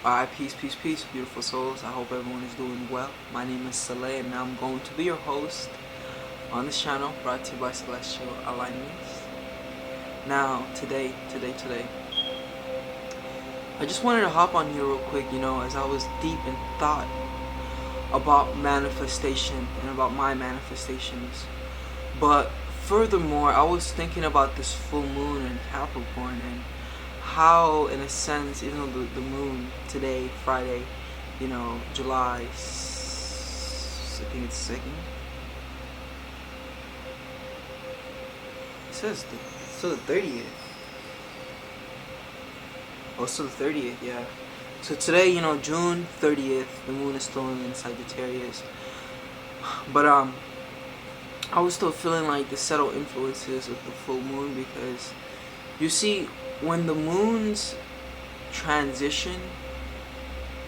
Alright, peace, beautiful souls. I hope everyone is doing well. My name is Saleh, and I'm going to be your host on this channel, brought to you by Celestial Alignments. Now, today, I just wanted to hop on here real quick, as I was deep in thought about manifestation and about my manifestations. But furthermore, I was thinking about this full moon in Capricorn and how, in a sense, even though the moon today, Friday, July, I think it's 2nd. It says it's still the 30th. Oh, it's still the 30th, yeah. So today, June 30th, the moon is still in Sagittarius. But I was still feeling like the subtle influences of the full moon, because you see, when the moons transition,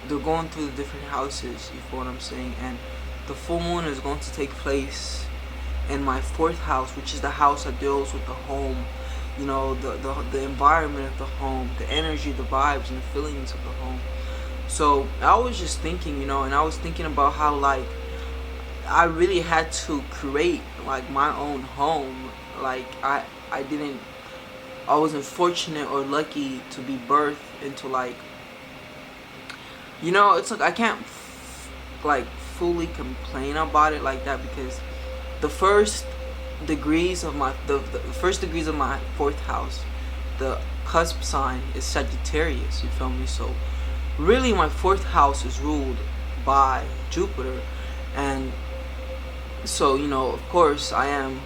they're going through the different houses, you feel what I'm saying? And the full moon is going to take place in my 4th house, which is the house that deals with the home, the environment of the home, the energy, the vibes, and the feelings of the home. So I was just thinking, and I was thinking about how, like, I really had to create, like, my own home. Like, I wasn't fortunate or lucky to be birthed into, like, it's like I can't fully complain about it like that, because the first degrees of my the first degrees of my 4th house, the cusp sign is Sagittarius, you feel me? So really my 4th house is ruled by Jupiter, and so of course I am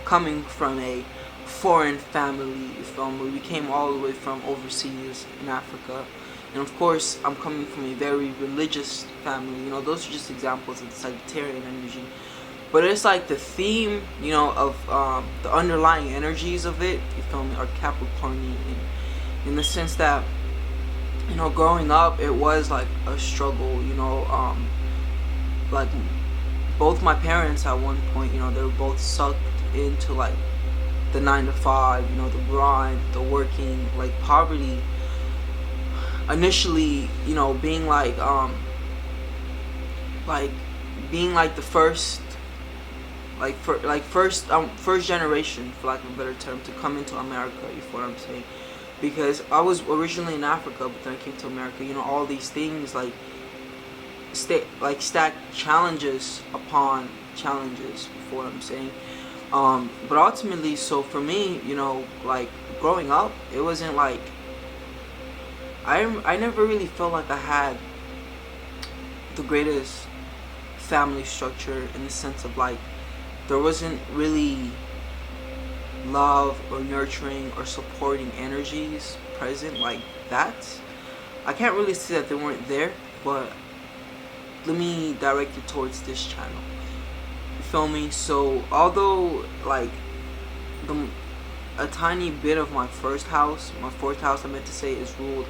coming from a foreign family, you feel me? We came all the way from overseas in Africa, and of course I'm coming from a very religious family. Those are just examples of the Sagittarian energy, but it's like the theme, of the underlying energies of it, you feel me, are Capricornian, in the sense that, growing up, it was like a struggle, like both my parents at one point, they were both sucked into like the 9 to 5, the grind, the working, like poverty. Initially, being being like the first, first generation, for lack of a better term, to come into America. You feel what I'm saying? Because I was originally in Africa, but then I came to America. All these things stack challenges upon challenges. You feel what I'm saying? But ultimately, so for me, like growing up, it wasn't like I never really felt like I had the greatest family structure, in the sense of like there wasn't really love or nurturing or supporting energies present like that. I can't really say that they weren't there, but let me direct you towards this channel. You feel me? So although like a tiny bit of my 1st house, my 4th house I meant to say, is ruled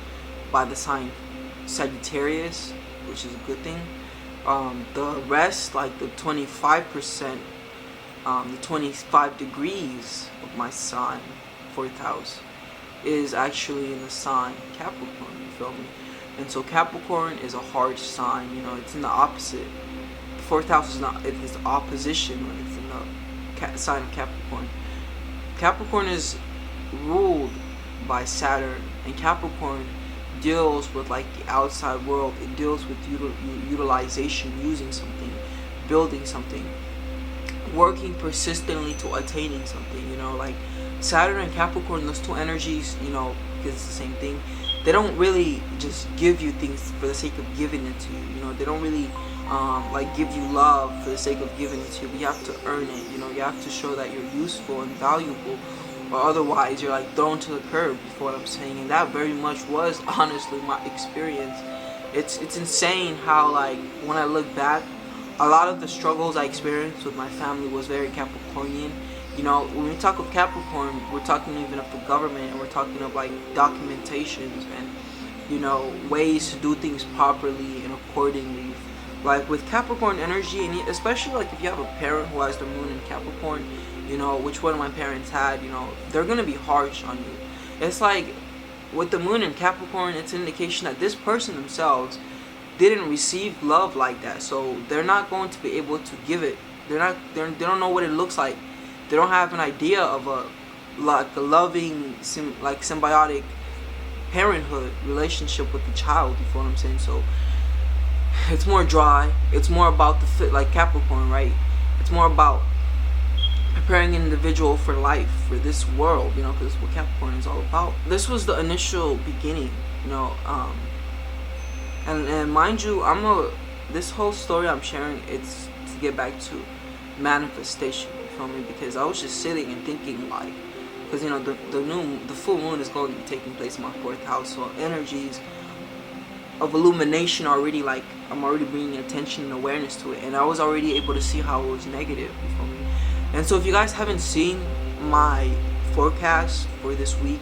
by the sign Sagittarius, which is a good thing. The rest, like the 25%, the 25 degrees of my sign, 4th house, is actually in the sign Capricorn, you feel me? And so Capricorn is a hard sign, it's in the opposite. The 4th house is not, it is opposition when it's in the sign of Capricorn. Capricorn is ruled by Saturn, and Capricorn deals with like the outside world. It deals with utilization, using something, building something, working persistently to attaining something. Like Saturn and Capricorn, those two energies, because it's the same thing, they don't really just give you things for the sake of giving it to you. They don't really like give you love for the sake of giving it to you, but you have to earn it. You have to show that you're useful and valuable, or otherwise you're like thrown to the curb, you feel what I'm saying? And that very much was honestly my experience. It's insane how, like, when I look back, a lot of the struggles I experienced with my family was very Capricornian. When we talk of Capricorn, we're talking even of the government, and we're talking of like documentations and ways to do things properly and accordingly. Like with Capricorn energy, and especially like if you have a parent who has the moon in Capricorn, which one of my parents had, they're gonna be harsh on you. It's like with the moon in Capricorn, it's an indication that this person themselves didn't receive love like that, so they're not going to be able to give it. They don't know what it looks like. They don't have an idea of a loving, symbiotic parenthood relationship with the child. You feel what I'm saying? So it's more dry. It's more about the fit, like Capricorn, right? It's more about preparing an individual for life, for this world, you know, because what Capricorn is all about. This was the initial beginning, you know, and mind you, this whole story I'm sharing, it's to get back to manifestation, you feel me? Because I was just sitting and thinking, like, because, you know, the full moon is going to be taking place in my 4th house, so energies of illumination already, like, I'm already bringing attention and awareness to it, and I was already able to see how it was negative, you feel me? And so if you guys haven't seen my forecast for this week,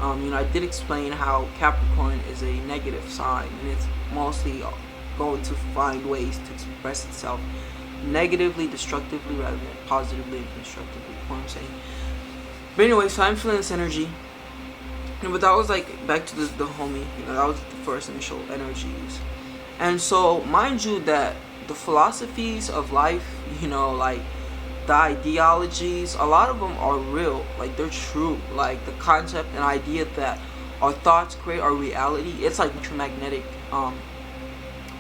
you know, I did explain how Capricorn is a negative sign, and it's mostly going to find ways to express itself negatively, destructively, rather than positively and constructively. You know what I'm saying? But anyway, so I'm feeling this energy. But that was like back to the homie. You know, that was the first initial energies. And so, mind you, that the philosophies of life, you know, like the ideologies, a lot of them are real, like they're true. Like the concept and idea that our thoughts create our reality, it's like electromagnetic,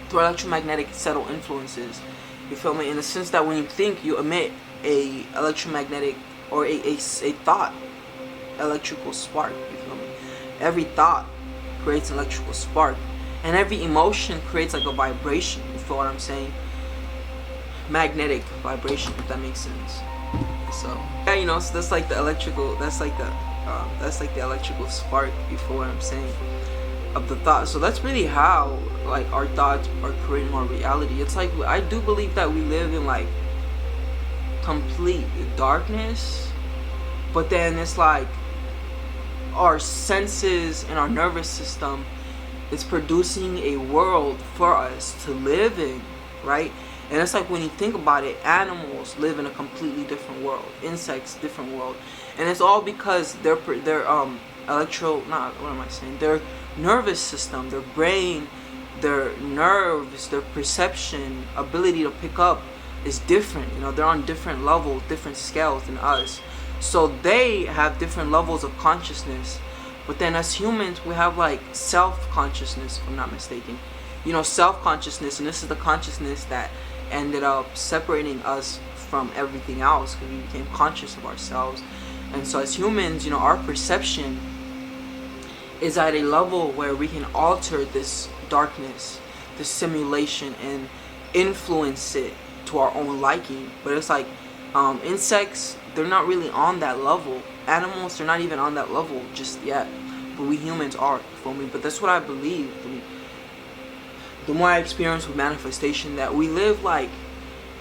through electromagnetic subtle influences, you feel me, in the sense that when you think, you emit a electromagnetic or a thought electrical spark, you feel me. Every thought creates an electrical spark, and every emotion creates like a vibration, you feel what I'm saying? Magnetic vibration, if that makes sense. So yeah, you know, so that's like the electrical, that's like the electrical spark, you feel what I'm saying, of the thought. So that's really how like our thoughts are creating our reality. It's like, I do believe that we live in like complete darkness, but then it's like our senses and our nervous system is producing a world for us to live in, right? And it's like, when you think about it, animals live in a completely different world, insects different world, and it's all because their their nervous system, their brain, their nerves, their perception ability to pick up is different. You know, they're on different levels, different scales than us, so they have different levels of consciousness. But then as humans, we have like self-consciousness, if I'm not mistaken. You know, self-consciousness, and this is the consciousness that ended up separating us from everything else, because we became conscious of ourselves. And so as humans, you know, our perception is at a level where we can alter this darkness, this simulation, and influence it to our own liking. But it's like insects, they're not really on that level. Animals, they're not even on that level just yet, but we humans are, for me. But that's what I believe. The more I experience with manifestation, that we live like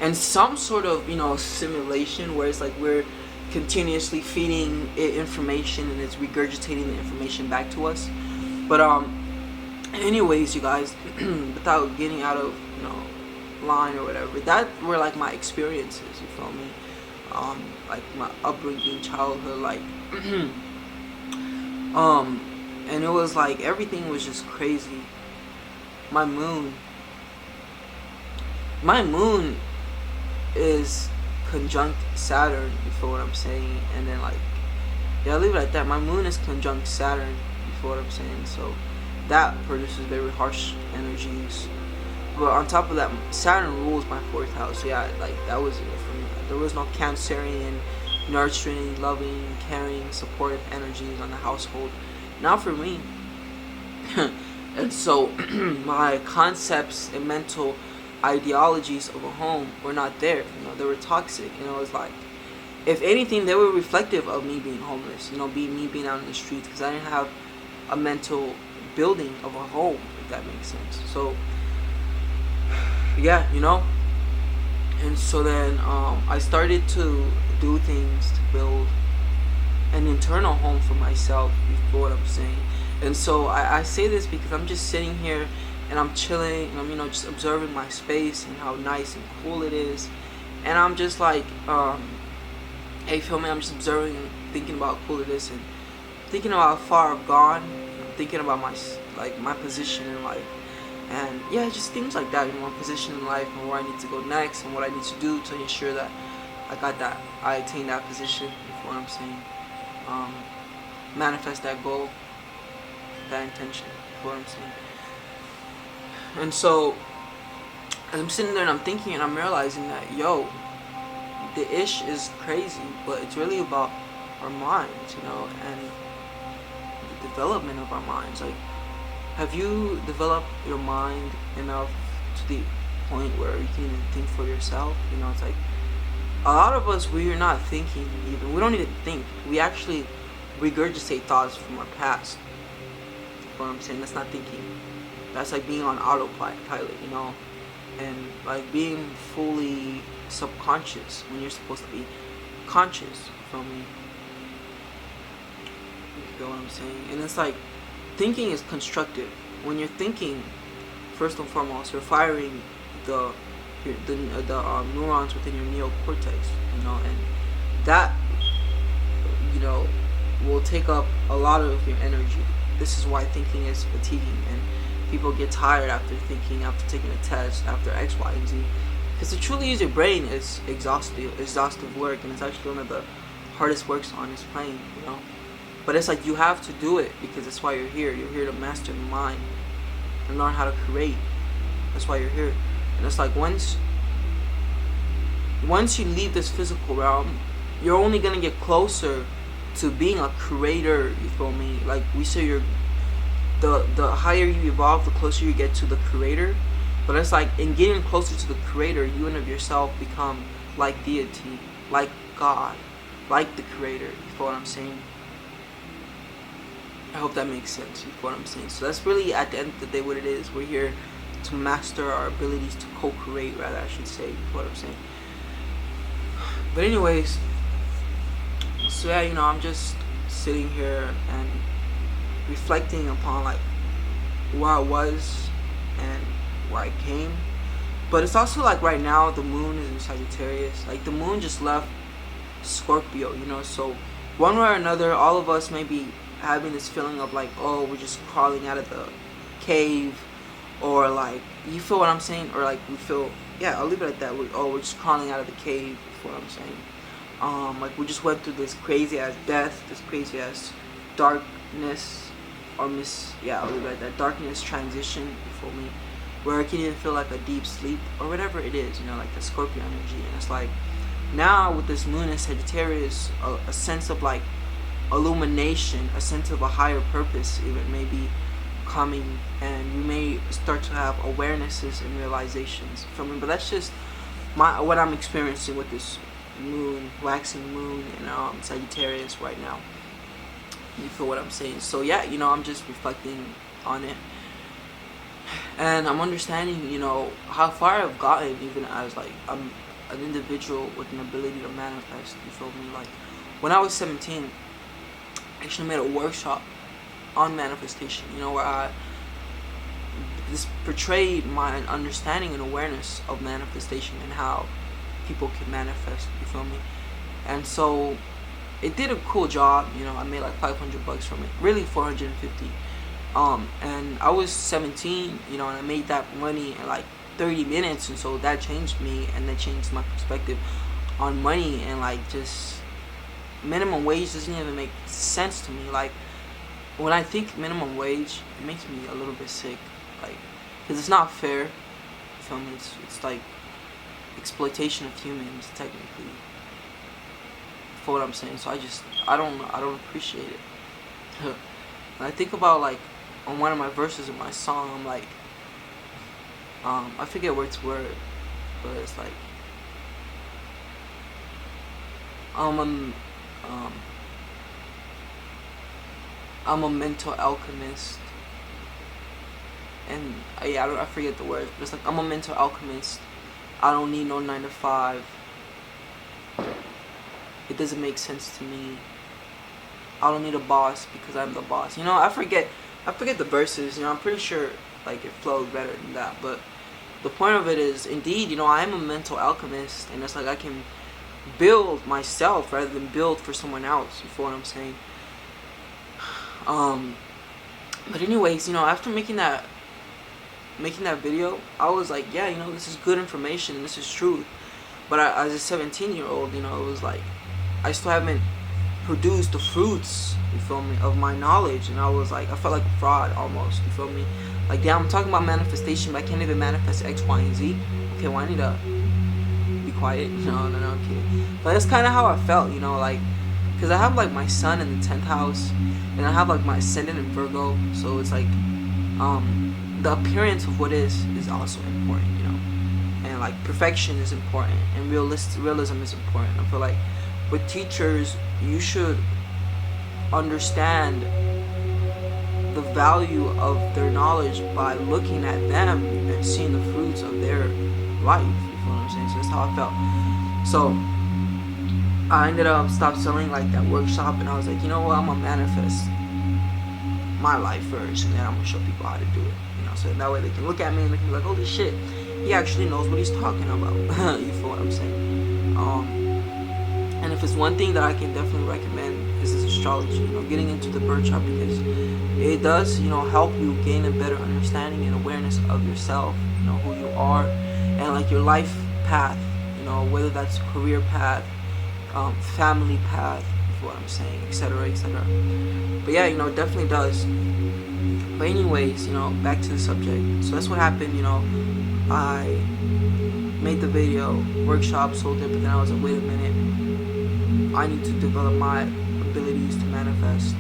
in some sort of, you know, simulation where it's like we're continuously feeding it information and it's regurgitating the information back to us. But anyways, you guys, without getting out of, you know, line or whatever, that were like my experiences, you feel me? Like my upbringing, childhood, like and it was like everything was just crazy. My moon is conjunct Saturn, you feel what I'm saying? And then like, yeah, I'll leave it at that. My moon is conjunct Saturn, you feel what I'm saying? So that produces very harsh energies. But on top of that, Saturn rules my 4th house. So yeah, like that was it for me. There was no Cancerian, nurturing, loving, caring, supportive energies on the household. Not for me. And so my concepts and mental ideologies of a home were not there. You know, they were toxic. You know, it was like, if anything, they were reflective of me being homeless. You know, me being out in the streets, because I didn't have a mental building of a home, if that makes sense. So yeah, you know. And so then I started to do things to build an internal home for myself, you feel what I'm saying? And so I say this because I'm just sitting here and I'm chilling and I'm, you know, just observing my space and how nice and cool it is. And I'm just like, hey, feel me? I'm just observing and thinking about how cool it is and thinking about how far I've gone, thinking about my position in life, and yeah, just things like that. My position in life and where I need to go next and what I need to do to ensure that I attain that position. You know what I'm saying? Manifest that goal, that intention. You know what I'm saying? And so, as I'm sitting there and I'm thinking and I'm realizing that, yo, the ish is crazy, but it's really about our minds, and the development of our minds. Like, have you developed your mind enough to the point where you can even think for yourself? It's like, a lot of us, we're not thinking even. We don't even think. We actually regurgitate thoughts from our past. You know what I'm saying? That's not thinking. That's like being on autopilot, and like being fully subconscious when you're supposed to be conscious. You feel me? You feel what I'm saying? And it's like, thinking is constructive. When you're thinking, first and foremost, you're firing the neurons within your neocortex, and that, will take up a lot of your energy. This is why thinking is fatiguing, and people get tired after thinking, after taking a test, after X, Y, and Z. Because to truly use your brain is exhaustive work, and it's actually one of the hardest works on this plane, But it's like, you have to do it because that's why you're here. You're here to master the mind and learn how to create. That's why you're here. And it's like, once you leave this physical realm, you're only gonna get closer to being a creator. You feel me? Like we say, the higher you evolve, the closer you get to the creator. But it's like, in getting closer to the creator, you and of yourself become like deity, like God, like the creator. You feel what I'm saying? I hope that makes sense. You feel what I'm saying? So that's really, at the end of the day, what it is. We're here to master our abilities to co-create, rather, I should say. You feel what I'm saying? But anyways, so yeah, I'm just sitting here and reflecting upon like where I was and where I came. But it's also like, right now the moon is in Sagittarius. Like, the moon just left Scorpio, so one way or another, all of us may be having this feeling of like, oh, we're just crawling out of the cave, or like, you feel what I'm saying, or like we feel, yeah, I'll leave it at that. We're just crawling out of the cave. You feel what I'm saying? Like, we just went through this crazy ass death, this crazy ass darkness, or I'll leave it at that, darkness transition. You feel me? Where it can even feel like a deep sleep or whatever it is, like the Scorpio energy. And it's like, now with this moon in Sagittarius, a sense of like illumination, a sense of a higher purpose even may be coming, and you may start to have awarenesses and realizations from it. But that's just what I'm experiencing with this moon, waxing moon in Sagittarius right now. You feel what I'm saying? So yeah, I'm just reflecting on it, and I'm understanding, how far I've gotten, even as like I'm an individual with an ability to manifest. You feel me? Like, when I was 17, I actually made a workshop on manifestation, where I just portrayed my understanding and awareness of manifestation and how people can manifest. You feel me? And so it did a cool job. I made like $500 from it, really 450. And I was 17, and I made that money in like 30 minutes, and so that changed me, and that changed my perspective on money. And like, just minimum wage doesn't even make sense to me. Like, when I think minimum wage, it makes me a little bit sick, like, because it's not fair. You feel me? It's like exploitation of humans, technically. For what I'm saying, so I don't appreciate it. When I think about, like, on one of my verses in my song, I'm like, I forget word to word, but it's like, I'm a mental alchemist, and I forget the word, but it's like, I'm a mental alchemist. I don't need no 9 to 5. It doesn't make sense to me. I don't need a boss because I'm the boss. I forget the verses. I'm pretty sure like it flows better than that. But the point of it is, indeed, I am a mental alchemist, and it's like I can build myself rather than build for someone else. You feel what I'm saying? But anyways, after making that video, I was like, yeah, this is good information and this is truth. But as a 17-year-old, it was like I still haven't produced the fruits, you feel me, of my knowledge. And I was like, I felt like a fraud almost, you feel me. Like, yeah, I'm talking about manifestation, but I can't even manifest X, Y, and Z. Okay, well, I need to be quiet. No, I'm kidding. But that's kind of how I felt, like, because I have like my sun in the 10th house, and I have like my ascendant in Virgo. So it's like the appearance of what is also important, and like perfection is important, and realism is important. I feel like with teachers, you should understand the value of their knowledge by looking at them and seeing the fruits of their life. You feel what I'm saying? So that's how I felt. So I ended up stopped selling like that workshop, and I was like, you know what, I'm gonna manifest my life first, and then I'm gonna show people how to do it. So that way they can look at me and they can be like, holy shit, he actually knows what he's talking about. You feel what I'm saying? And if it's one thing that I can definitely recommend is this astrology, getting into the birth chart, because it does, help you gain a better understanding and awareness of yourself, who you are, and like your life path, whether that's career path, family path, you feel what I'm saying, etc., etc. But yeah, it definitely does. But anyways, back to the subject. So that's what happened, I made the video, workshop, sold it, but then I was like, wait a minute, I need to develop my abilities to manifest.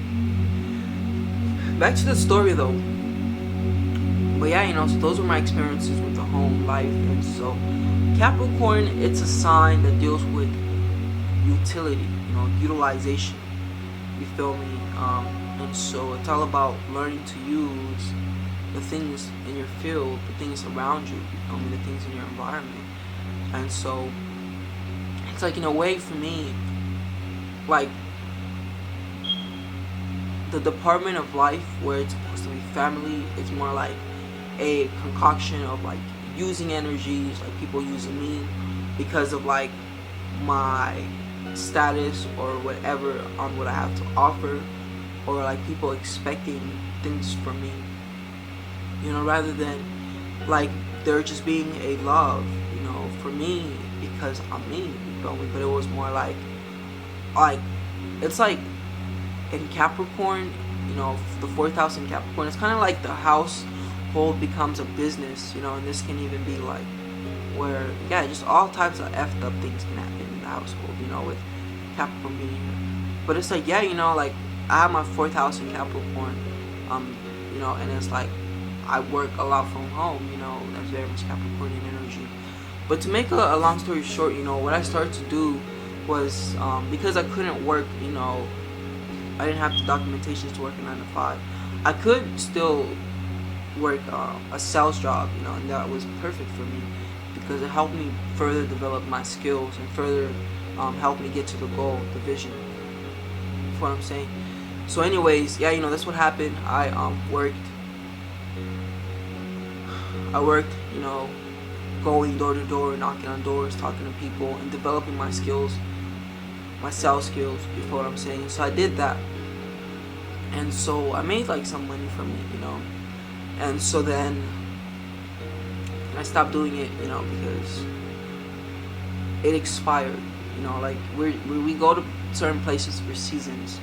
Back to the story though. But yeah, so those were my experiences with the home life. And so Capricorn, it's a sign that deals with utility, utilization. You feel me? And so it's all about learning to use the things in your field, the things around you, the things in your environment. And so it's like, in a way, for me, like the department of life where it's supposed to be family, it's more like a concoction of like using energies, like people using me because of like my status or whatever on what I have to offer, or like people expecting things from me, rather than like there just being a love, for me because I'm me, you feel me? But it was more like it's like in Capricorn, the 4th house in Capricorn, it's kind of like the household becomes a business, and this can even be like where, yeah, just all types of effed up things can happen in the household, with Capricorn being here. But it's like, yeah, like I have my 4th house in Capricorn, and it's like I work a lot from home, that's very much Capricornian energy. But to make a long story short, what I started to do was, because I couldn't work, I didn't have the documentation to work a 9 to 5. I could still work a sales job, and that was perfect for me because it helped me further develop my skills and further help me get to the goal, the vision. That's what I'm saying. So anyways, yeah, that's what happened. I worked, going door to door, knocking on doors, talking to people, and developing my skills, my sales skills, you feel what I'm saying? So I did that. And so I made like some money from it, And so then I stopped doing it, because it expired. Like we go to certain places for seasons,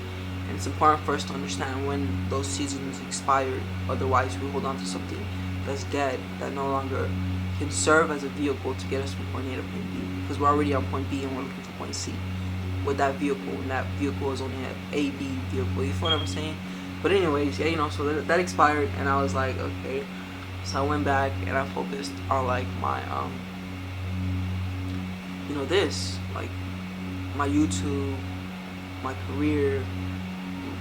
and it's important for us to understand when those seasons expired. Otherwise, we hold on to something that's dead, that no longer can serve as a vehicle to get us from point A to point B, because we're already on point B and we're looking for point C with that vehicle, and that vehicle is only an A, B vehicle. You feel what I'm saying? But anyways, yeah, so that expired, and I was like, okay. So I went back and I focused on like my this, like my YouTube, my career,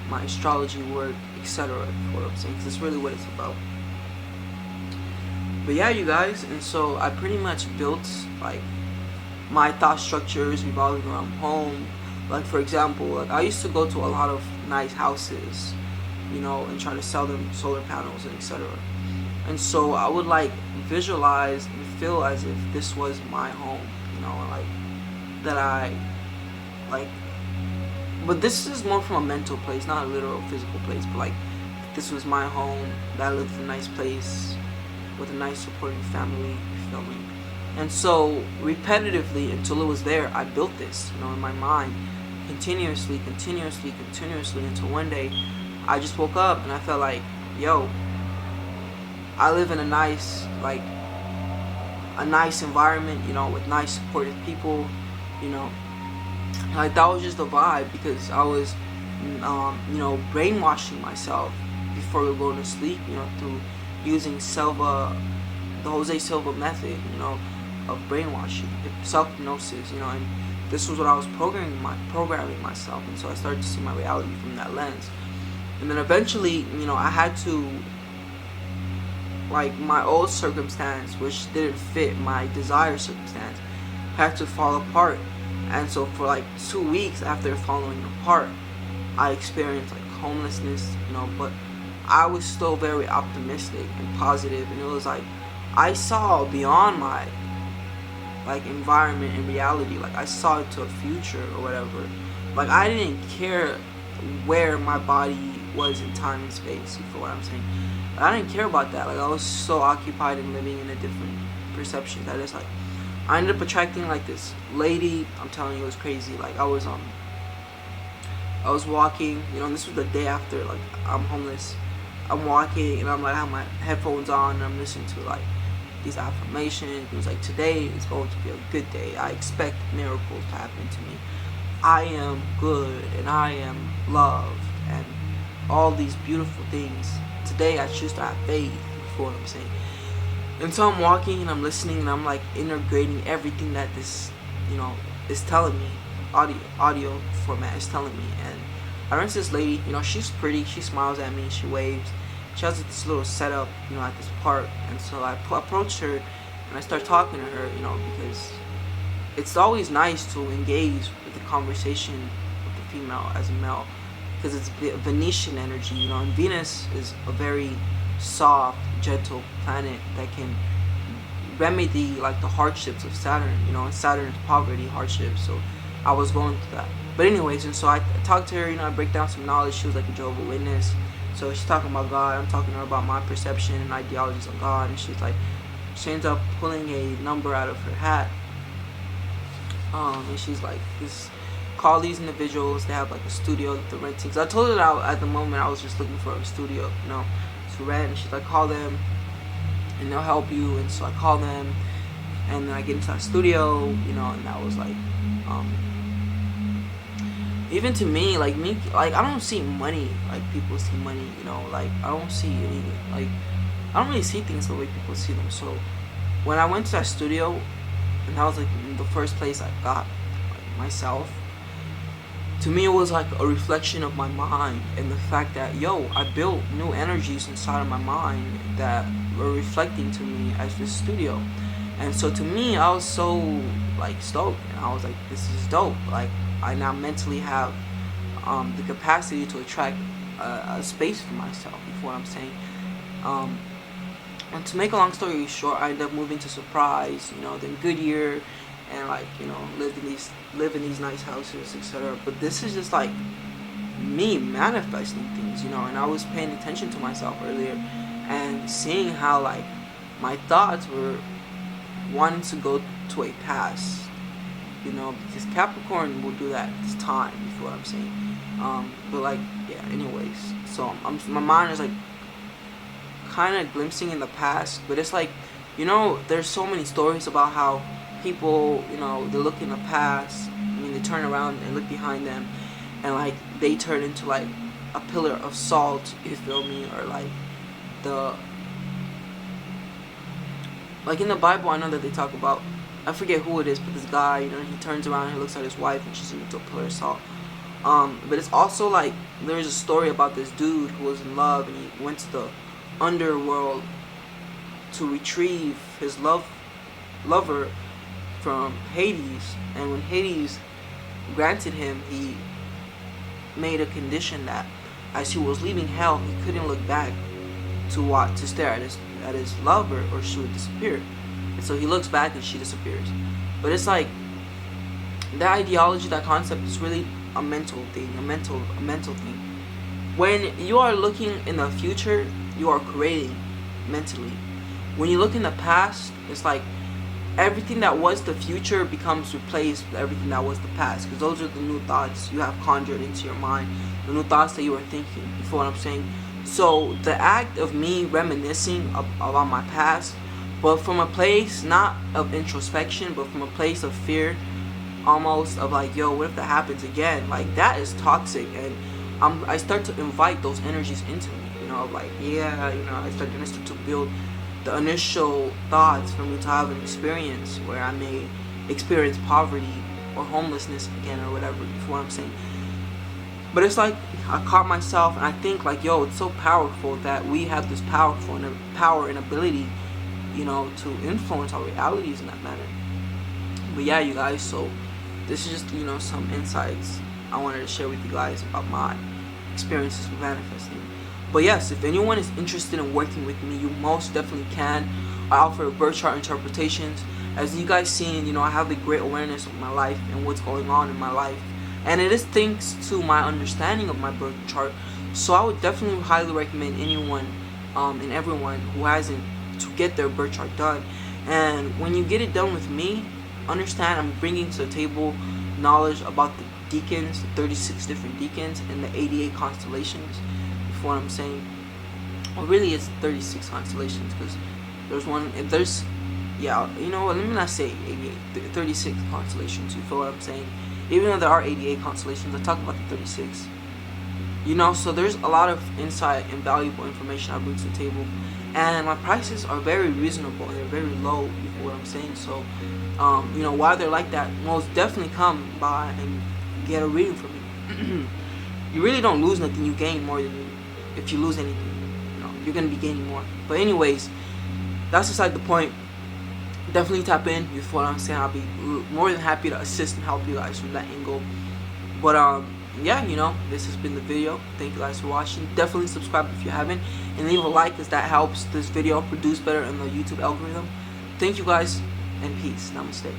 my astrology work, etc. What I'm saying, 'cause it's really what it's about. But yeah, you guys, and so I pretty much built like my thought structures revolving around home. Like for example, like I used to go to a lot of nice houses, and try to sell them solar panels and etc. And so I would like visualize and feel as if this was my home, like that I like. But this is more from a mental place, not a literal physical place, but like this was my home, that I lived in a nice place with a nice supporting family, you feel me? And so repetitively until it was there, I built this, in my mind, continuously, until one day I just woke up and I felt like, yo, I live in a nice environment, with nice supportive people, like that was just the vibe, because I was, brainwashing myself before going to sleep, through using the Jose Silva method, of brainwashing, self-hypnosis, and this was what I was programming myself, and so I started to see my reality from that lens. And then eventually, I had to, like, my old circumstance, which didn't fit my desired circumstance, had to fall apart. And so for like 2 weeks after falling apart, I experienced like homelessness, but I was still very optimistic and positive, and it was like I saw beyond my environment and reality. Like I saw into a future or whatever. Like I didn't care where my body was in time and space, you feel what I'm saying? I didn't care about that. Like I was so occupied in living in a different perception that it's like I ended up attracting like this lady. I'm telling you, it was crazy. Like I was walking, this was the day after like I'm homeless. I'm walking and I'm like, I have my headphones on and I'm listening to like these affirmations. It was like, today is going to be a good day. I expect miracles to happen to me. I am good and I am loved and all these beautiful things. Today I choose to have faith, you feel what I'm saying? And so I'm walking and I'm listening and I'm like integrating everything that this, is telling me. Audio format is telling me. And I run into this lady, she's pretty, she smiles at me, she waves. She has this little setup, at this park. And so I approach her and I start talking to her, because it's always nice to engage with the conversation with the female as a male, because it's Venetian energy, and Venus is a very soft, gentle planet that can remedy like the hardships of Saturn, and Saturn's poverty, hardships. So I was going through that. But anyways, and so I talked to her, I break down some knowledge. She was like a Jehovah's Witness. So she's talking about God. I'm talking to her about my perception and ideologies of God. And she's like, she ends up pulling a number out of her hat. And she's like, call these individuals. They have like a studio that they're renting. So I told her that at the moment I was just looking for a studio, to rent. And she's like, call them and they'll help you. And so I call them and then I get into that studio, and that was like, even to me, like I don't see money like people see money, like I don't see anything, like I don't really see things the way people see them. So when I went to that studio, and that was like the first place I got like myself, to me it was like a reflection of my mind, and the fact that I built new energies inside of my mind that were reflecting to me as this studio. And so to me, I was so like stoked, and I was like, this is dope. Like I now mentally have the capacity to attract a space for myself, you know what I'm saying? And to make a long story short, I ended up moving to Surprise, then Goodyear, and like, live in these nice houses, etc. But this is just like me manifesting things, and I was paying attention to myself earlier and seeing how like my thoughts were wanting to go to a past, because Capricorn will do that. It's time, you feel what I'm saying? But like, yeah, anyways, so my mind is like kind of glimpsing in the past, but it's like, there's so many stories about how people, they look in the past, they turn around and look behind them, and like they turn into like a pillar of salt, you feel me? Or like like in the Bible, I know that they talk about, I forget who it is, but this guy, he turns around and he looks at his wife and she's into a pillar of salt. But it's also like, there's a story about this dude who was in love and he went to the underworld to retrieve his lover from Hades. And when Hades granted him, he made a condition that as he was leaving hell, he couldn't look back to stare at his lover, or she would disappear. And so he looks back and she disappears. But it's like that ideology, that concept is really a mental thing, When you are looking in the future, you are creating mentally. When you look in the past, it's like everything that was the future becomes replaced with everything that was the past, because those are the new thoughts you have conjured into your mind, the new thoughts that you are thinking. You feel what I'm saying? So the act of me reminiscing about my past, but from a place not of introspection, but from a place of fear, almost of like, yo, what if that happens again? Like, that is toxic, and I start to invite those energies into me. You know, like, yeah, you know, I start to build the initial thoughts for me to have an experience where I may experience poverty or homelessness again or whatever. You feel what I'm saying? But it's like I caught myself, and I think like, yo, it's so powerful that we have this power and ability, you know, to influence our realities in that manner. But yeah, you guys, so this is just, you know, some insights I wanted to share with you guys about my experiences with manifesting. But yes, if anyone is interested in working with me, you most definitely can. I offer birth chart interpretations. As you guys seen, you know, I have a great awareness of my life and what's going on in my life, and it is thanks to my understanding of my birth chart. So I would definitely highly recommend anyone and everyone who hasn't to get their birth chart done. And when you get it done with me, understand I'm bringing to the table knowledge about the deacons, the 36 different deacons, and the 88 constellations. You feel what I'm saying? Well, really, it's 36 constellations, because there's one, there's, yeah, you know what, let me not say 88, 36 constellations. You feel what I'm saying? Even though there are 88 constellations, I talk about the 36. You know, so there's a lot of insight and valuable information I bring to the table, and my prices are very reasonable and they're very low. You feel what I'm saying? So, you know, why they're like that, most definitely come by and get a reading from me. You really don't lose nothing, you gain more than you, if you lose anything, you know, you're gonna be gaining more. But anyways, that's beside the point. Definitely tap in. You feel what I'm saying? I'll be more than happy to assist and help you guys from that angle. But yeah, you know, this has been the video. Thank you guys for watching. Definitely subscribe if you haven't, and leave a like, because that helps this video produce better in the YouTube algorithm. Thank you guys, and peace. Namaste.